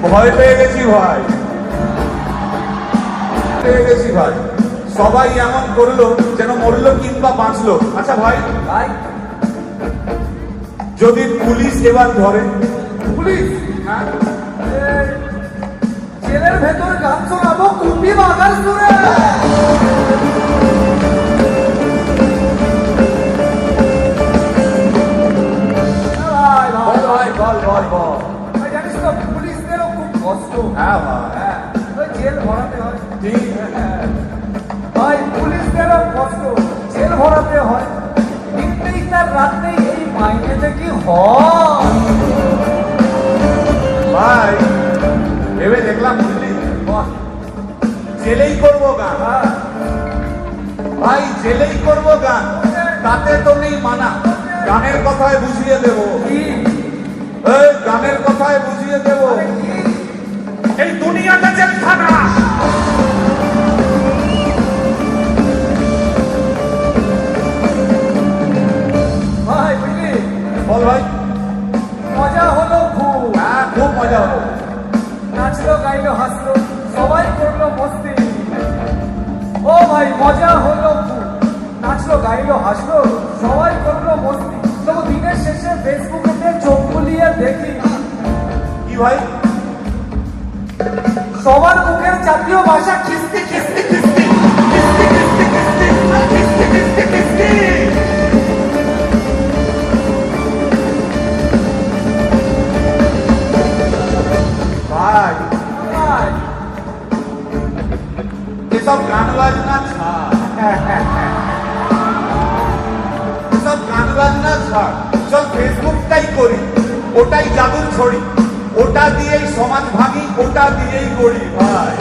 ভয় পেয়ে গেছি ভাই, পেয়ে গেছি ভাই। সবাই এমন করলো যেন মরলো কিংবা বাঁচলো। আচ্ছা ভাই, ভাই যদি পুলিশ এবার ধরে, পুলিশ হ্যাঁ, জেলের ভেতর গান শোনাবো কুপি বাগান সুরে। জানিস তো পুলিশদেরও খুব কষ্ট। হ্যাঁ ভাই, হ্যাঁ, ওই জেল ভরাতে হয়। ঠিক। ভাই পুলিশদেরও কষ্ট, জেল ভরাতে হয়। দিনতেই তার রাত্রেই এই মাইনেতে কি হয় ভাই ভেবে দেখলাম, বুঝলি, জেলেই করবো গান। ভাই জেলেই করবো গান, তাতে তো নেই মানা। গানের কথায় বুঝিয়ে দেবো, কি এই গানের কথায় বুঝিয়ে দেবো। এই দুনিয়াটা জেলখানা। ভাই বুঝলি, বল ভাই। মজা হলো খুব। হ্যাঁ, খুব মজা হলো। নাচলো গাইলো হাসলো সবাই করলো মস্তি। ও ভাই মজা হলো খুব, নাচলো গাইলো হাসলো সবাই করলো মস্তি। তবু দিনের শেষে ফেসবুকে চোখ বুলিয়ে দেখি কি ভাই? সবার মুখের জাতীয় ভাষা খিস্তি খিস্তি খিস্তি খিস্তি খিস্তি খিস্তি খিস্তি খিস্তি খিস্তি। ভাই ভাই এসব গান বাজনা ছাড়, এসব গান বাজনা ছাড়, চল ফেসবুকটাই করি, ওটাই জাদুর ছড়ি, ওটা দিয়েই সমাজ ভাঙি, ওটা দিয়েই গড়ি। ভাই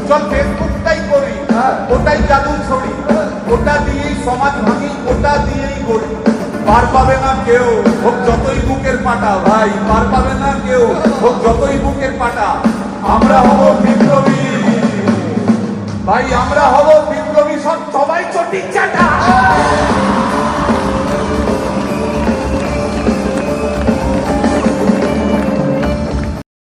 চল ফেসবুকটাই করি, ওটাই জাদুর ছড়ি, ওটা দিয়েই সমাজ ভাঙি, ওটা দিয়েই গড়ি। পার পাবে না কেউ হোক যতই বুকের পাটা, ভাই পার পাবে না কেউ হোক যতই বুকের পাটা। আমরা হব বিপ্লবী, ভাই আমরা হব বিপ্লবী, সবাই চটি চাটা।